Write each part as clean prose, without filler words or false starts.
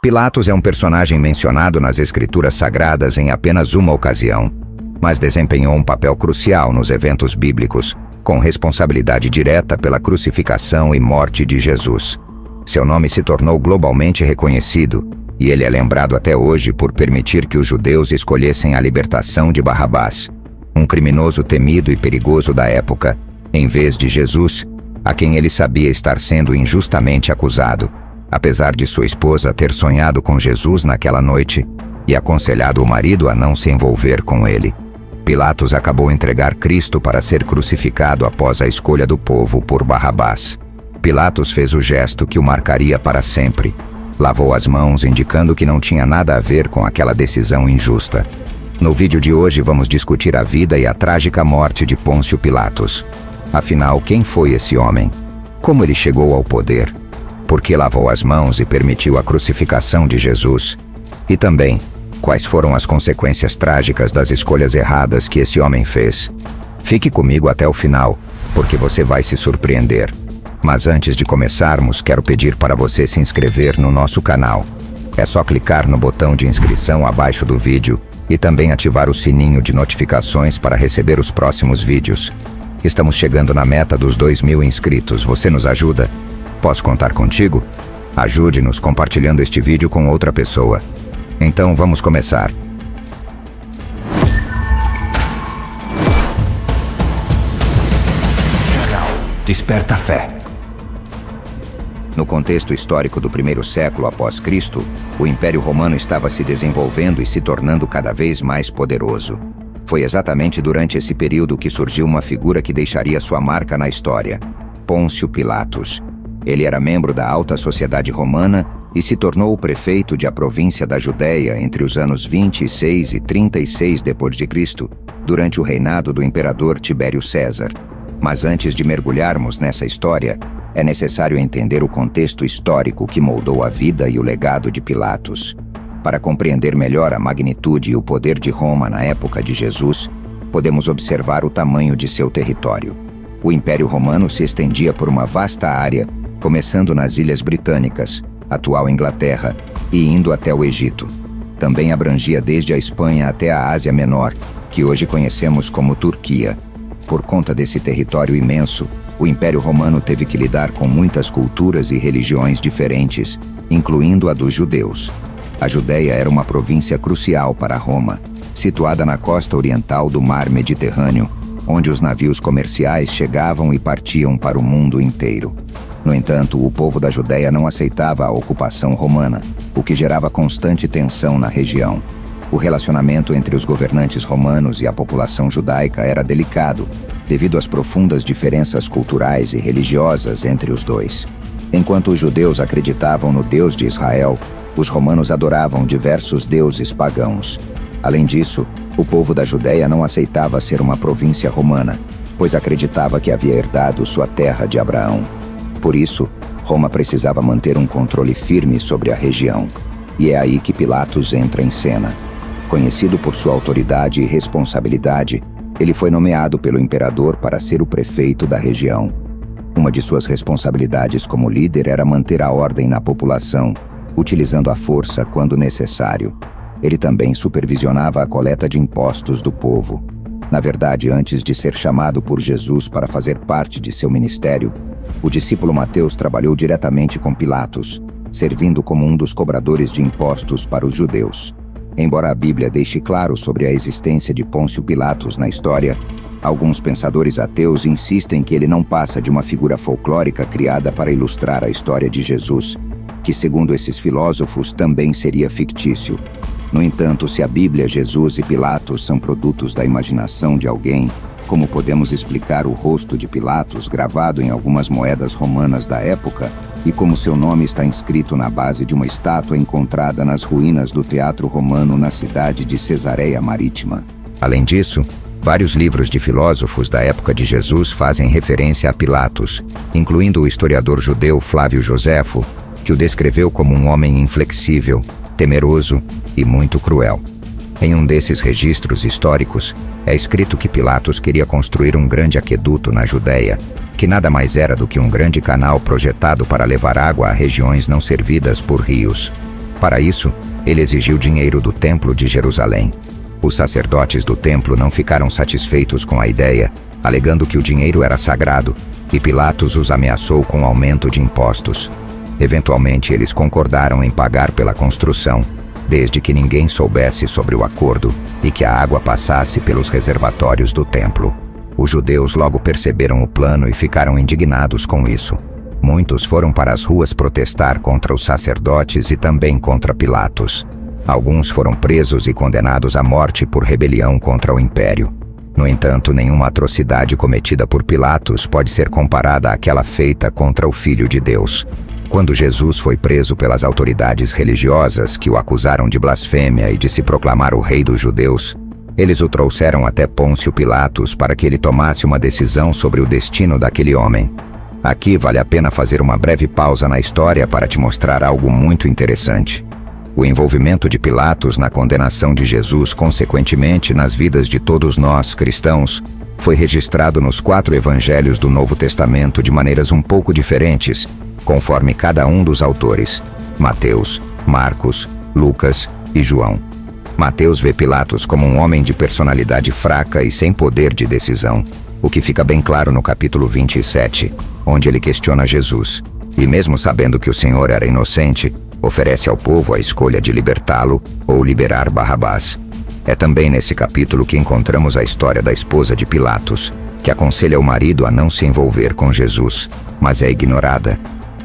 Pilatos é um personagem mencionado nas Escrituras Sagradas em apenas uma ocasião, mas desempenhou um papel crucial nos eventos bíblicos, com responsabilidade direta pela crucificação e morte de Jesus. Seu nome se tornou globalmente reconhecido, e ele é lembrado até hoje por permitir que os judeus escolhessem a libertação de Barrabás, um criminoso temido e perigoso da época, em vez de Jesus, a quem ele sabia estar sendo injustamente acusado, apesar de sua esposa ter sonhado com Jesus naquela noite e aconselhado o marido a não se envolver com ele. Pilatos acabou entregar Cristo para ser crucificado após a escolha do povo por Barrabás. Pilatos fez o gesto que o marcaria para sempre. Lavou as mãos, indicando que não tinha nada a ver com aquela decisão injusta. No vídeo de hoje vamos discutir a vida e a trágica morte de Pôncio Pilatos. Afinal, quem foi esse homem? Como ele chegou ao poder? Por que lavou as mãos e permitiu a crucificação de Jesus? E também, quais foram as consequências trágicas das escolhas erradas que esse homem fez? Fique comigo até o final, porque você vai se surpreender. Mas antes de começarmos, quero pedir para você se inscrever no nosso canal. É só clicar no botão de inscrição abaixo do vídeo e também ativar o sininho de notificações para receber os próximos vídeos. Estamos chegando na meta dos 2.000 inscritos. Você nos ajuda? Posso contar contigo? Ajude-nos compartilhando este vídeo com outra pessoa. Então vamos começar. Desperta Fé. No contexto histórico do primeiro século após Cristo, o Império Romano estava se desenvolvendo e se tornando cada vez mais poderoso. Foi exatamente durante esse período que surgiu uma figura que deixaria sua marca na história: Pôncio Pilatos. Ele era membro da alta sociedade romana e se tornou o prefeito de a província da Judéia entre os anos 26 e 36 d.C., durante o reinado do imperador Tibério César. Mas antes de mergulharmos nessa história, é necessário entender o contexto histórico que moldou a vida e o legado de Pilatos. Para compreender melhor a magnitude e o poder de Roma na época de Jesus, podemos observar o tamanho de seu território. O Império Romano se estendia por uma vasta área, começando nas Ilhas Britânicas, atual Inglaterra, e indo até o Egito. Também abrangia desde a Espanha até a Ásia Menor, que hoje conhecemos como Turquia. Por conta desse território imenso, o Império Romano teve que lidar com muitas culturas e religiões diferentes, incluindo a dos judeus. A Judéia era uma província crucial para Roma, situada na costa oriental do Mar Mediterrâneo, onde os navios comerciais chegavam e partiam para o mundo inteiro. No entanto, o povo da Judéia não aceitava a ocupação romana, o que gerava constante tensão na região. O relacionamento entre os governantes romanos e a população judaica era delicado, devido às profundas diferenças culturais e religiosas entre os dois. Enquanto os judeus acreditavam no Deus de Israel, os romanos adoravam diversos deuses pagãos. Além disso, o povo da Judéia não aceitava ser uma província romana, pois acreditava que havia herdado sua terra de Abraão. Por isso, Roma precisava manter um controle firme sobre a região. E é aí que Pilatos entra em cena. Conhecido por sua autoridade e responsabilidade, ele foi nomeado pelo imperador para ser o prefeito da região. Uma de suas responsabilidades como líder era manter a ordem na população, utilizando a força quando necessário. Ele também supervisionava a coleta de impostos do povo. Na verdade, antes de ser chamado por Jesus para fazer parte de seu ministério, o discípulo Mateus trabalhou diretamente com Pilatos, servindo como um dos cobradores de impostos para os judeus. Embora a Bíblia deixe claro sobre a existência de Pôncio Pilatos na história, alguns pensadores ateus insistem que ele não passa de uma figura folclórica criada para ilustrar a história de Jesus, que, segundo esses filósofos, também seria fictício. No entanto, se a Bíblia, Jesus e Pilatos são produtos da imaginação de alguém, como podemos explicar o rosto de Pilatos gravado em algumas moedas romanas da época e como seu nome está inscrito na base de uma estátua encontrada nas ruínas do Teatro Romano na cidade de Cesareia Marítima? Além disso, vários livros de filósofos da época de Jesus fazem referência a Pilatos, incluindo o historiador judeu Flávio Joséfo, que o descreveu como um homem inflexível, temeroso e muito cruel. Em um desses registros históricos, é escrito que Pilatos queria construir um grande aqueduto na Judéia, que nada mais era do que um grande canal projetado para levar água a regiões não servidas por rios. Para isso, ele exigiu dinheiro do templo de Jerusalém. Os sacerdotes do templo não ficaram satisfeitos com a ideia, alegando que o dinheiro era sagrado, e Pilatos os ameaçou com aumento de impostos. Eventualmente, eles concordaram em pagar pela construção, desde que ninguém soubesse sobre o acordo e que a água passasse pelos reservatórios do templo. Os judeus logo perceberam o plano e ficaram indignados com isso. Muitos foram para as ruas protestar contra os sacerdotes e também contra Pilatos. Alguns foram presos e condenados à morte por rebelião contra o império. No entanto, nenhuma atrocidade cometida por Pilatos pode ser comparada àquela feita contra o Filho de Deus. Quando Jesus foi preso pelas autoridades religiosas que o acusaram de blasfêmia e de se proclamar o rei dos judeus, eles o trouxeram até Pôncio Pilatos para que ele tomasse uma decisão sobre o destino daquele homem. Aqui vale a pena fazer uma breve pausa na história para te mostrar algo muito interessante. O envolvimento de Pilatos na condenação de Jesus, consequentemente nas vidas de todos nós, cristãos, foi registrado nos 4 evangelhos do Novo Testamento de maneiras um pouco diferentes, conforme cada um dos autores: Mateus, Marcos, Lucas e João. Mateus vê Pilatos como um homem de personalidade fraca e sem poder de decisão, o que fica bem claro no capítulo 27, onde ele questiona Jesus, e mesmo sabendo que o Senhor era inocente, oferece ao povo a escolha de libertá-lo ou liberar Barrabás. É também nesse capítulo que encontramos a história da esposa de Pilatos, que aconselha o marido a não se envolver com Jesus, mas é ignorada.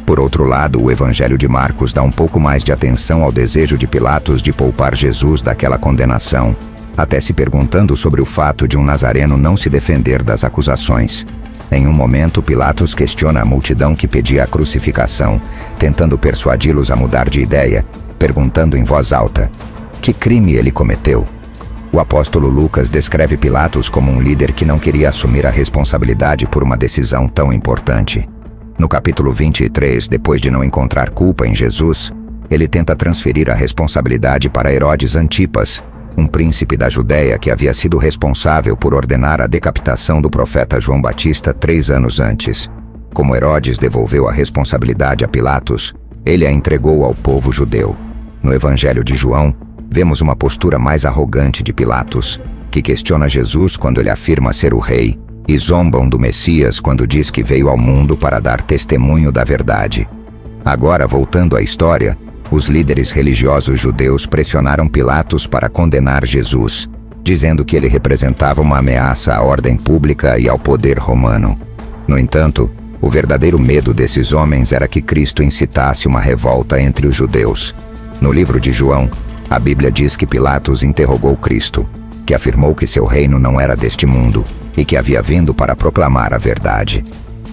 Por outro lado, o Evangelho de Marcos dá um pouco mais de atenção ao desejo de Pilatos de poupar Jesus daquela condenação, até se perguntando sobre o fato de um nazareno não se defender das acusações. Em um momento, Pilatos questiona a multidão que pedia a crucificação, tentando persuadi-los a mudar de ideia, perguntando em voz alta: que crime ele cometeu? O apóstolo Lucas descreve Pilatos como um líder que não queria assumir a responsabilidade por uma decisão tão importante. No capítulo 23, depois de não encontrar culpa em Jesus, ele tenta transferir a responsabilidade para Herodes Antipas, um príncipe da Judéia que havia sido responsável por ordenar a decapitação do profeta João Batista 3 anos antes. Como Herodes devolveu a responsabilidade a Pilatos, ele a entregou ao povo judeu. No Evangelho de João, vemos uma postura mais arrogante de Pilatos, que questiona Jesus quando ele afirma ser o rei, e zombam do Messias quando diz que veio ao mundo para dar testemunho da verdade. Agora, voltando à história, os líderes religiosos judeus pressionaram Pilatos para condenar Jesus, dizendo que ele representava uma ameaça à ordem pública e ao poder romano. No entanto, o verdadeiro medo desses homens era que Cristo incitasse uma revolta entre os judeus. No livro de João, a Bíblia diz que Pilatos interrogou Cristo, que afirmou que seu reino não era deste mundo e que havia vindo para proclamar a verdade.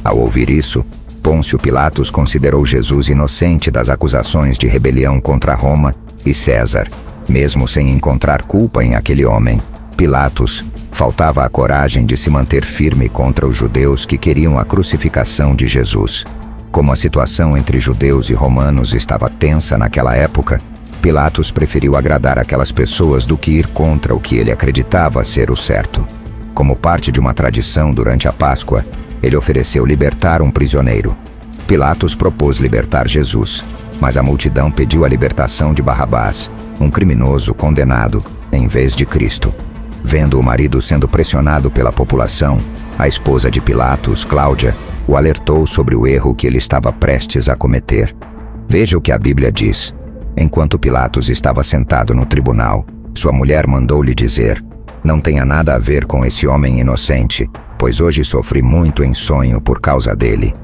Ao ouvir isso, Pôncio Pilatos considerou Jesus inocente das acusações de rebelião contra Roma e César, mesmo sem encontrar culpa em aquele homem. Pilatos faltava a coragem de se manter firme contra os judeus que queriam a crucificação de Jesus. Como a situação entre judeus e romanos estava tensa naquela época, Pilatos preferiu agradar aquelas pessoas do que ir contra o que ele acreditava ser o certo. Como parte de uma tradição durante a Páscoa, ele ofereceu libertar um prisioneiro. Pilatos propôs libertar Jesus, mas a multidão pediu a libertação de Barrabás, um criminoso condenado, em vez de Cristo. Vendo o marido sendo pressionado pela população, a esposa de Pilatos, Cláudia, o alertou sobre o erro que ele estava prestes a cometer. Veja o que a Bíblia diz. Enquanto Pilatos estava sentado no tribunal, sua mulher mandou-lhe dizer: não tenha nada a ver com esse homem inocente, pois hoje sofri muito em sonho por causa dele.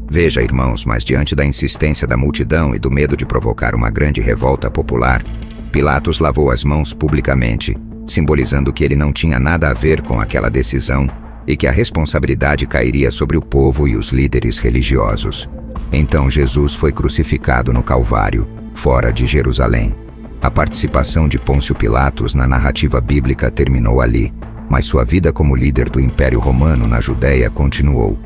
Veja, irmãos, mas diante da insistência da multidão e do medo de provocar uma grande revolta popular, Pilatos lavou as mãos publicamente, simbolizando que ele não tinha nada a ver com aquela decisão e que a responsabilidade cairia sobre o povo e os líderes religiosos. Então Jesus foi crucificado no Calvário, fora de Jerusalém. A participação de Pôncio Pilatos na narrativa bíblica terminou ali, mas sua vida como líder do Império Romano na Judéia continuou.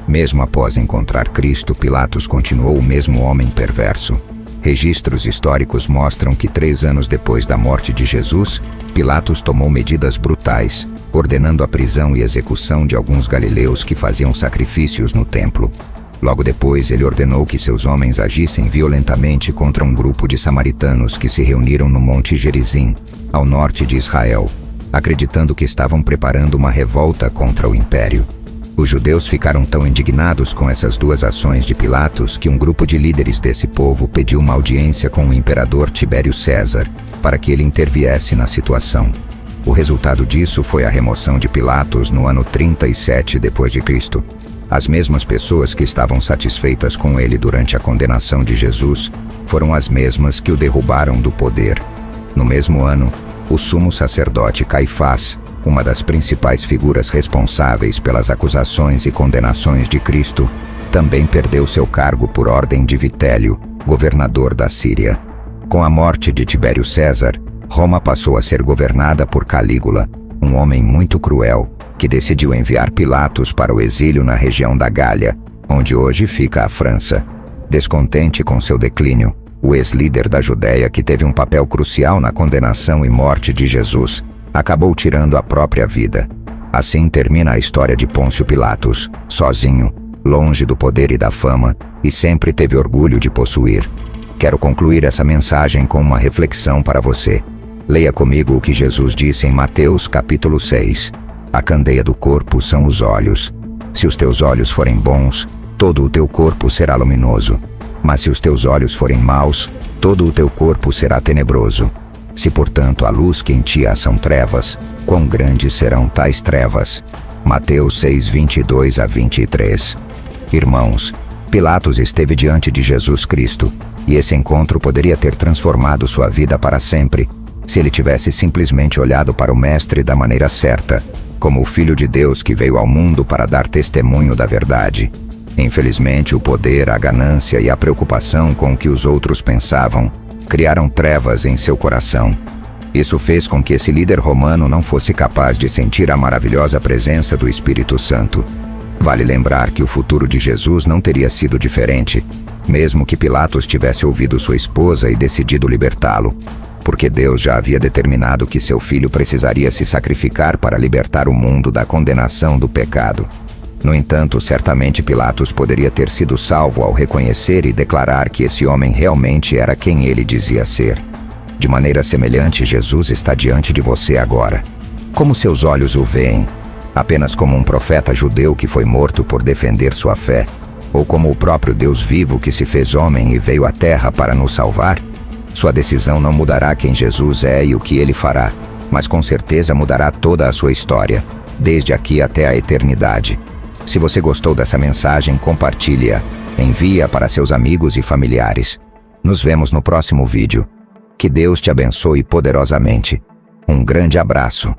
Mesmo após encontrar Cristo, Pilatos continuou o mesmo homem perverso. Registros históricos mostram que 3 anos depois da morte de Jesus, Pilatos tomou medidas brutais, ordenando a prisão e execução de alguns galileus que faziam sacrifícios no templo. Logo depois, ele ordenou que seus homens agissem violentamente contra um grupo de samaritanos que se reuniram no Monte Gerizim, ao norte de Israel, acreditando que estavam preparando uma revolta contra o império. Os judeus ficaram tão indignados com essas duas ações de Pilatos que um grupo de líderes desse povo pediu uma audiência com o imperador Tibério César para que ele interviesse na situação. O resultado disso foi a remoção de Pilatos no ano 37 d.C. As mesmas pessoas que estavam satisfeitas com ele durante a condenação de Jesus foram as mesmas que o derrubaram do poder. No mesmo ano, o sumo sacerdote Caifás, uma das principais figuras responsáveis pelas acusações e condenações de Cristo, também perdeu seu cargo por ordem de Vitélio, governador da Síria. Com a morte de Tibério César, Roma passou a ser governada por Calígula, um homem muito cruel, que decidiu enviar Pilatos para o exílio na região da Gália, onde hoje fica a França. Descontente com seu declínio, o ex-líder da Judéia, que teve um papel crucial na condenação e morte de Jesus, acabou tirando a própria vida. Assim termina a história de Pôncio Pilatos, sozinho, longe do poder e da fama, e sempre teve orgulho de possuir. Quero concluir essa mensagem com uma reflexão para você. Leia comigo o que Jesus disse em Mateus capítulo 6. A candeia do corpo são os olhos. Se os teus olhos forem bons, todo o teu corpo será luminoso. Mas se os teus olhos forem maus, todo o teu corpo será tenebroso. Se, portanto, a luz que em ti há são trevas, quão grandes serão tais trevas? Mateus 6, 22 a 23. Irmãos, Pilatos esteve diante de Jesus Cristo, e esse encontro poderia ter transformado sua vida para sempre, se ele tivesse simplesmente olhado para o Mestre da maneira certa, como o Filho de Deus que veio ao mundo para dar testemunho da verdade. Infelizmente, o poder, a ganância e a preocupação com o que os outros pensavam criaram trevas em seu coração. Isso fez com que esse líder romano não fosse capaz de sentir a maravilhosa presença do Espírito Santo. Vale lembrar que o futuro de Jesus não teria sido diferente, mesmo que Pilatos tivesse ouvido sua esposa e decidido libertá-lo, porque Deus já havia determinado que seu filho precisaria se sacrificar para libertar o mundo da condenação do pecado. No entanto, certamente Pilatos poderia ter sido salvo ao reconhecer e declarar que esse homem realmente era quem ele dizia ser. De maneira semelhante, Jesus está diante de você agora. Como seus olhos o veem? Apenas como um profeta judeu que foi morto por defender sua fé? Ou como o próprio Deus vivo que se fez homem e veio à terra para nos salvar? Sua decisão não mudará quem Jesus é e o que ele fará, mas com certeza mudará toda a sua história, desde aqui até a eternidade. Se você gostou dessa mensagem, compartilhe-a, envie-a para seus amigos e familiares. Nos vemos no próximo vídeo. Que Deus te abençoe poderosamente. Um grande abraço.